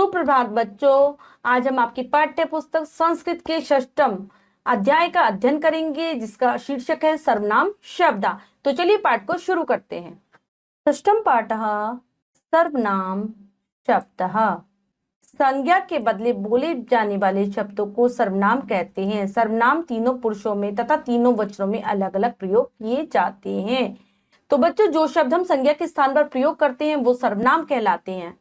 सुप्रभात बच्चों। आज हम आपकी पाठ्य पुस्तक संस्कृत के षष्ठम अध्याय का अध्ययन करेंगे, जिसका शीर्षक है सर्वनाम शब्दा। तो चलिए पाठ को शुरू करते हैं। षष्ठम पाठः सर्वनाम शब्दः। संज्ञा के बदले बोले जाने वाले शब्दों को सर्वनाम कहते हैं। सर्वनाम तीनों पुरुषों में तथा तीनों वचनों में अलग अलग प्रयोग किए जाते हैं। तो बच्चों, जो शब्द हम संज्ञा के स्थान पर प्रयोग करते हैं वो सर्वनाम कहलाते हैं।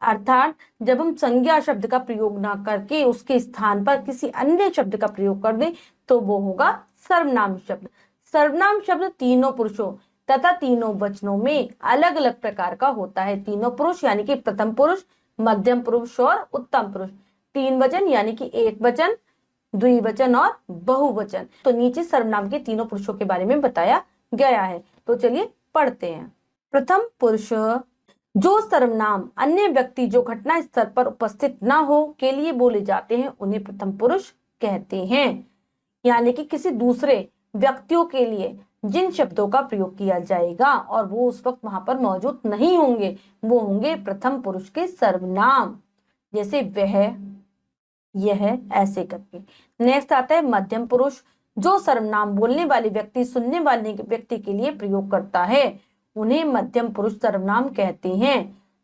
अर्थात जब हम संज्ञा शब्द का प्रयोग ना करके उसके स्थान पर किसी अन्य शब्द का प्रयोग कर दें तो वो होगा सर्वनाम शब्द। सर्वनाम शब्द तीनों पुरुषों तथा तीनों वचनों में अलग अलग प्रकार का होता है। तीनों पुरुष यानी कि प्रथम पुरुष, मध्यम पुरुष और उत्तम पुरुष। तीन वचन यानी कि एक वचन, द्विवचन और बहुवचन। तो नीचे सर्वनाम के तीनों पुरुषों के बारे में बताया गया है। तो चलिए पढ़ते हैं। प्रथम पुरुष जो सर्वनाम अन्य व्यक्ति जो घटना स्थल पर उपस्थित न हो के लिए बोले जाते हैं उन्हें प्रथम पुरुष कहते हैं। यानी कि किसी दूसरे व्यक्तियों के लिए जिन शब्दों का प्रयोग किया जाएगा और वो उस वक्त वहां पर मौजूद नहीं होंगे वो होंगे प्रथम पुरुष के सर्वनाम। जैसे वह, यह, ऐसे करके। नेक्स्ट आता है मध्यम पुरुष जो सर्वनाम बोलने वाले व्यक्ति सुनने वाले व्यक्ति के लिए प्रयोग करता है उन्हें मध्यम पुरुष सर्वनाम कहते हैं।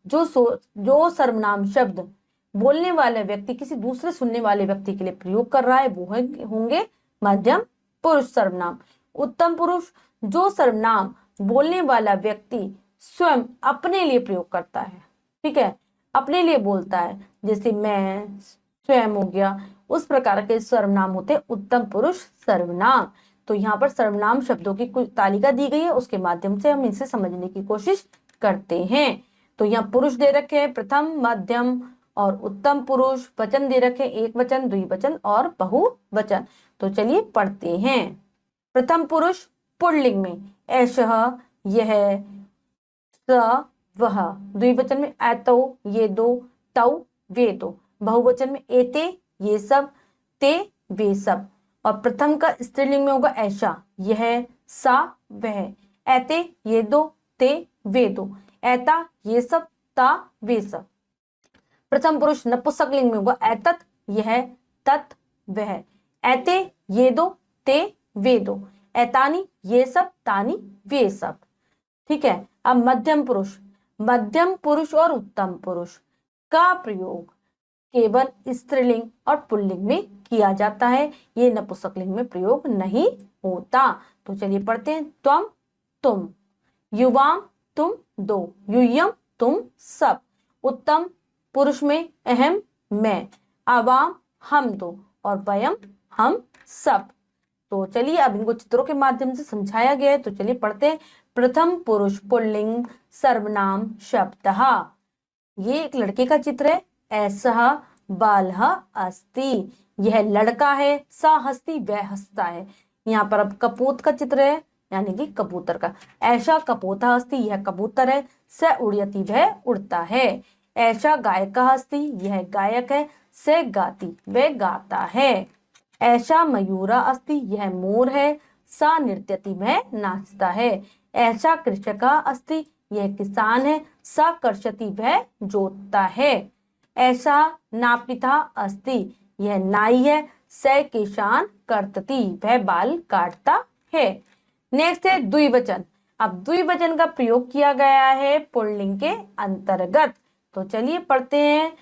जो सर्वनाम शब्द बोलने वाला व्यक्ति किसी दूसरे सुनने वाले व्यक्ति के लिए प्रयोग कर रहा है वो होंगे मध्यम पुरुष सर्वनाम। उत्तम पुरुष जो सर्वनाम बोलने वाला व्यक्ति स्वयं अपने लिए प्रयोग करता है, ठीक है, अपने लिए बोलता है, जैसे मैं, स्वयं हो गया, उस प्रकार के सर्वनाम होते उत्तम पुरुष सर्वनाम। तो यहाँ पर सर्वनाम शब्दों की कुछ तालिका दी गई है, उसके माध्यम से हम इसे समझने की कोशिश करते हैं। तो यहाँ पुरुष दे रखे हैं प्रथम, मध्यम और उत्तम पुरुष। वचन दे रखे एक वचन, द्विवचन और बहुवचन। तो चलिए पढ़ते हैं। प्रथम पुरुष पुल्लिंग में एषः, यह, स, वह। द्विवचन में एतौ, ये दो, तौ, वे दो। बहुवचन में एते, ये सब, ते, वे सब। और प्रथम का स्त्रीलिंग में होगा ऐशा, यह, सा, वह। ऐते, ये दो, ते, वे दो। ऐता, ये सब, ता, वे सब। प्रथम पुरुष नपुंसकलिंग में होगा ऐतत, यह, तत्, वह। ऐते, ये दो, ते, वे दो। ऐतानी, ये सब, तानी, वे सब। ठीक है। अब मध्यम पुरुष और उत्तम पुरुष का प्रयोग केवल स्त्रीलिंग और पुल्लिंग में किया जाता है, ये नपुंसकलिंग में प्रयोग नहीं होता। तो चलिए पढ़ते हैं। त्वम, तुम, युवाम, तुम दो, यूयम, तुम सब। उत्तम पुरुष में अहम, मैं, आवाम, हम दो और वयम, हम सब। तो चलिए अब इनको चित्रों के माध्यम से समझाया गया है, तो चलिए पढ़ते हैं। प्रथम पुरुष पुल्लिंग सर्वनाम शब्दः। ये एक लड़के का चित्र है। ऐसा बालः अस्ति, यह लड़का है। सा हस्ती, वह हंसता है। यहाँ पर अब कपूत का चित्र है, यानी कि कबूतर का। ऐसा कपोता हस्ती, यह कबूतर है। स उड़यति, वह उड़ता है। ऐसा गायका हस्ती, यह गायक है। स गाती, वह गाता है। ऐसा मयूरा अस्ति, यह मोर है। सा नृत्यति, वह नाचता है। ऐसा कृषका अस्ति, यह किसान है। सा कर्षति, वह जोतता है। ऐसा नापिता अस्ति, यह नाई है। स किसान कर्तति, वह बाल काटता है। नेक्स्ट है द्विवचन। अब द्विवचन का प्रयोग किया गया है पुल्लिंग के अंतर्गत। तो चलिए पढ़ते हैं।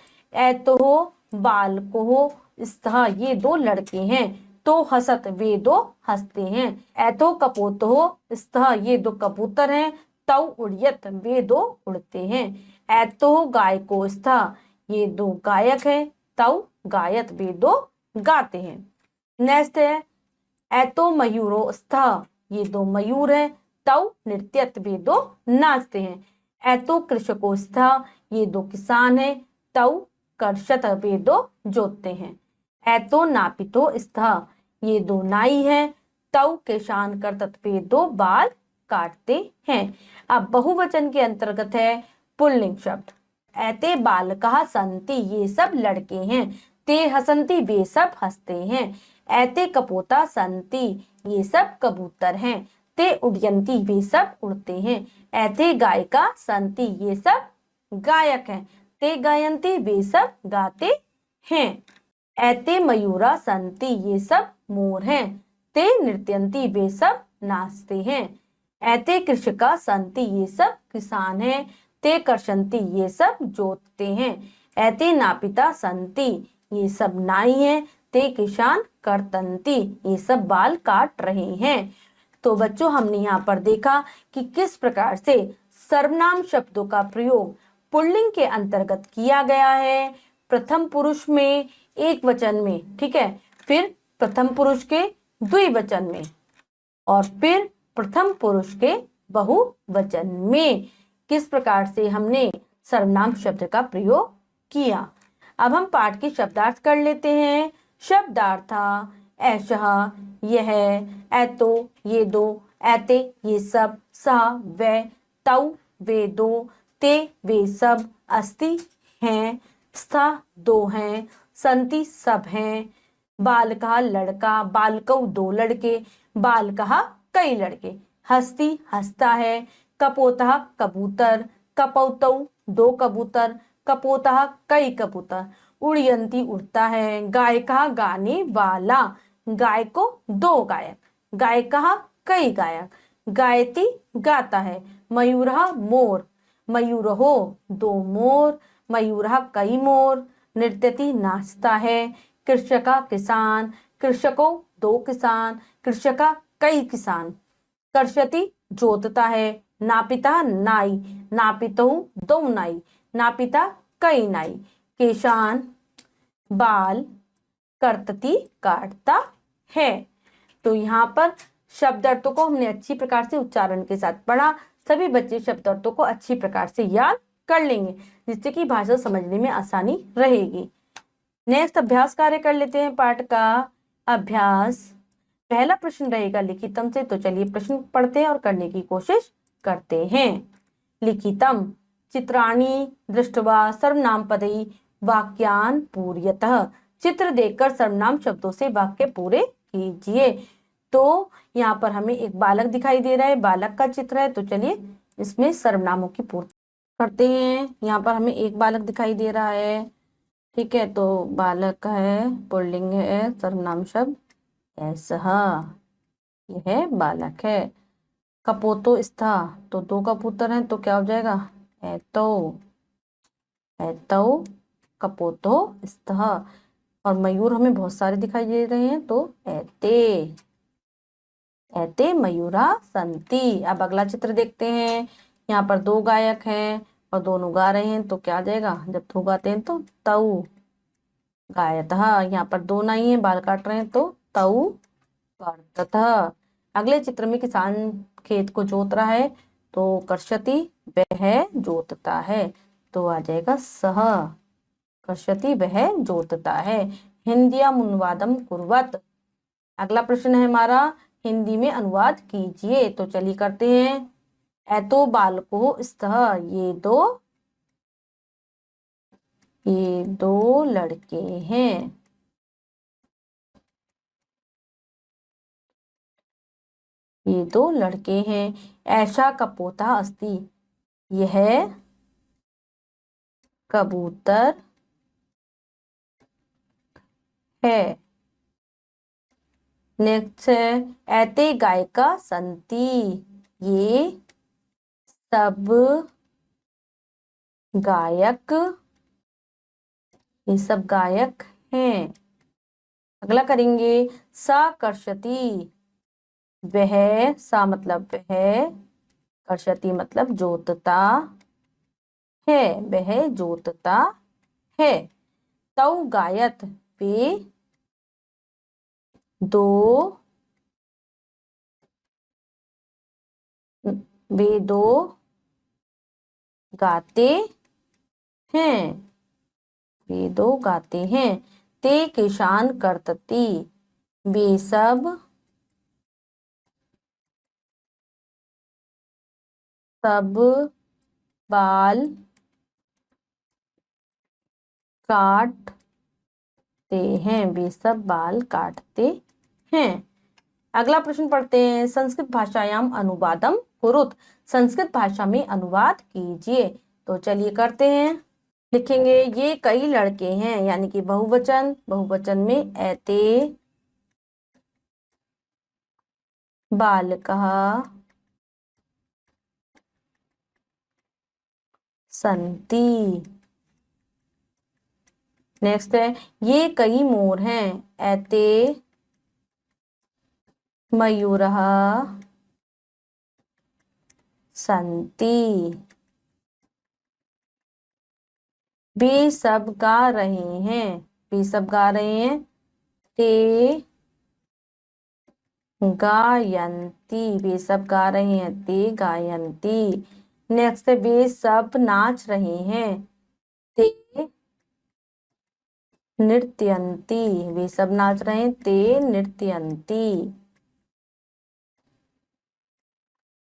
एतोह बालकोह स्तः, ये दो लड़के हैं। तो हसत, वे दो हंसते हैं। एतो कपोतोह स्तः, ये दो कबूतर हैं। तौ उड़यत, वे दो उड़ते हैं। एतो गायको स्तः, ये दो गायक हैं। तौ गायत, वे दो गाते हैं। नेक्स्ट है एतो मयूरो स्तः, ये दो मयूर हैं। तौ नृत्यत, वे दो नाचते हैं। एतो कृषको स्तः, ये दो किसान हैं। तौ कर्षत, वे दो जोतते हैं। एतो नापितो स्तः, ये दो नाई हैं। तौ किसान कर्तत, वे दो बाल काटते हैं। अब बहुवचन के अंतर्गत है पुल्लिंग शब्द। ऐते बालकः सन्ति, ये सब लड़के हैं। ते हसन्ति, वे सब हंसते हैं। ऐते कपोता सन्ति, ये सब कबूतर हैं। ते उड्यन्ति, वे सब उड़ते हैं। ऐते गायिका सन्ति, ये सब गायक हैं। ते गायन्ति वे सब गाते हैं। एते मयूरा सन्ति ये सब मोर हैं। ते नृत्यन्ति वे सब नाचते हैं। एते कृषका सन्ति ये सब किसान हैं। ते कर्षन्ति ये सब जोतते हैं। एते नापिता सन्ति ये सब नाई हैं। ते किसान कर्तन्ति ये सब बाल काट रहे हैं। तो बच्चों हमने यहाँ पर देखा कि किस प्रकार से सर्वनाम शब्दों का प्रयोग पुल्लिंग के अंतर्गत किया गया है। प्रथम पुरुष में एक वचन में, ठीक है, फिर प्रथम पुरुष के द्विवचन में और फिर प्रथम पुरुष के बहुवचन में किस प्रकार से हमने सर्वनाम शब्द का प्रयोग किया। अब हम पाठ के शब्दार्थ कर लेते हैं। शब्दार्थ: ऐशः यह, ऐतो ये दो, ऐते ये सब, सः वह, तौ वे दो, ते वे सब, अस्ति हैं, स्तः दो हैं, सन्ति सब हैं, बालकः लड़का, बालकौ दो लड़के, बालकः कई लड़के, हस्ती हंसता है, कपोतः कबूतर, कपौतौ दो कबूतर, कपोतः कई कबूतर, उड़यंती उड़ता है, गायकः गाने वाला, गायको दो गायक, गायकः कई गायक, गायति गाता है, मयूरः मोर, मयूरहो दो मोर, मयूरः कई मोर, नृत्यति नाचता है, कृषका किसान, कृषको दो किसान, कृषका कई किसान, कर्षति जोतता है, नापिता नाई, नापितौ दो नाई, नापिता कई नाई, किसान बाल, कर्तती काटता है। तो यहाँ पर शब्द अर्थों को हमने अच्छी प्रकार से उच्चारण के साथ पढ़ा। सभी बच्चे शब्द अर्थों को अच्छी प्रकार से याद कर लेंगे जिससे कि भाषा समझने में आसानी रहेगी। नेक्स्ट अभ्यास कार्य कर लेते हैं। पाठ का अभ्यास पहला प्रश्न रहेगा लिखितम से। तो चलिए प्रश्न पढ़ते हैं और करने की कोशिश करते हैं। लिखितम: चित्राणि दृष्ट्वा सर्वनाम पदई वाक्यान पूर्यतः। चित्र देखकर सर्वनाम शब्दों से वाक्य पूरे कीजिए। तो यहाँ पर हमें एक बालक दिखाई दे रहा है, बालक का चित्र है। तो चलिए इसमें सर्वनामों की पूर्ति करते हैं। यहाँ पर हमें एक बालक दिखाई दे रहा है, ठीक है। तो बालक है, पुल्लिंग है, सर्वनाम शब्द ऐसः, यह बालक है। कपोतो स्था, तो दो कबूतर हैं, तो क्या हो जाएगा ऐतो, ऐतौ कपोतो स्तः। और मयूर हमें बहुत सारे दिखाई दे रहे हैं, तो ऐते, ऐते मयूरा सन्ति। अब अगला चित्र देखते हैं। यहाँ पर दो गायक हैं और दोनों गा रहे हैं, तो क्या आ जाएगा, जब दो गाते हैं तो तौ गायतः। यहाँ पर दो नाई हैं, बाल काट रहे हैं, तो तौ कर्ततः। अगले चित्र में किसान खेत को जोत रहा है, तो कर्षति वह जोतता है, तो आ जाएगा सः, कर्षति वह जोतता है। हिंदीयाम अनुवादम कुर्वत। अगला प्रश्न है हमारा, हिंदी में अनुवाद कीजिए। तो चलिए करते हैं। ऐतो बालको स्तः, ये दो लड़के हैं। ये दो लड़के हैं। ऐशा कपोता अस्ति, यह कबूतर है। नेक्स्ट है, ऐते गायका सन्ति, ये सब गायक, ये सब गायक हैं। अगला करेंगे, सा कर्षति, वह, सा मतलब वह, कर्षति मतलब जोतता है, वह जोतता है। तौ गायत, वे दो गाते हैं, वे दो गाते हैं। ते किसान कर्तति, वे सब बाल काटते हैं, वे सब बाल काटते हैं। अगला प्रश्न पढ़ते हैं। संस्कृत भाषायाम अनुवादम कुरुत, संस्कृत भाषा में अनुवाद कीजिए। तो चलिए करते हैं। लिखेंगे ये कई लड़के हैं, यानी कि बहुवचन, बहुवचन में एते बालकः सन्ति। नेक्स्ट है ये कई मोर हैं, एते मयूरः सन्ति। वे सब गा रहे हैं, वे सब गा रहे हैं, ते गायंती। वे सब गा रहे हैं, ते गायंती। नेक्स्ट है वे सब नाच रहे हैं, ते नृत्यंती। वे सब नाच रहे हैं, ते नृत्यंती।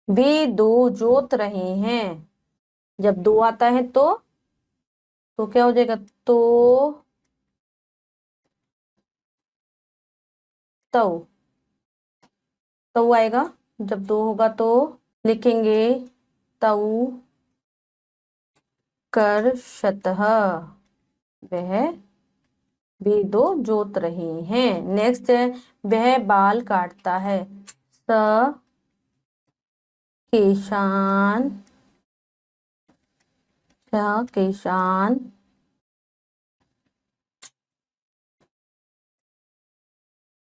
वे दो जोत रहे हैं, जब दो आता है तो क्या हो जाएगा, तो तऊ आएगा, जब दो होगा तो लिखेंगे तऊ कर्षतः, वह वे दो जोत रहे हैं। नेक्स्ट है वह बाल काटता है, स केशान, केशान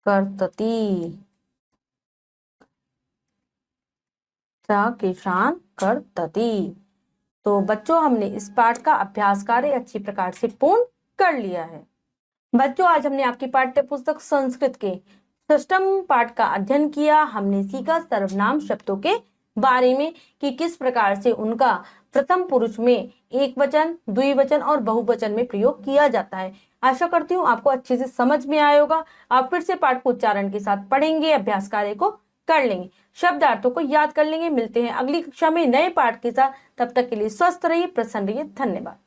कर्तती, केशान कर्तती। तो बच्चों हमने इस पाठ का अभ्यास कार्य अच्छी प्रकार से पूर्ण कर लिया है। बच्चों आज हमने आपकी पाठ्य पुस्तक संस्कृत के षष्ठम पाठ का अध्ययन किया। हमने सीखा सर्वनाम शब्दों के बारे में कि किस प्रकार से उनका प्रथम पुरुष में एक वचन, द्विवचन और बहुवचन में प्रयोग किया जाता है। आशा करती हूँ आपको अच्छे से समझ में आया होगा। आप फिर से पाठ को उच्चारण के साथ पढ़ेंगे, अभ्यास कार्य को कर लेंगे, शब्दार्थों को याद कर लेंगे। मिलते हैं अगली कक्षा में नए पाठ के साथ, तब तक के लिए स्वस्थ रहिए, प्रसन्न रहिए। धन्यवाद।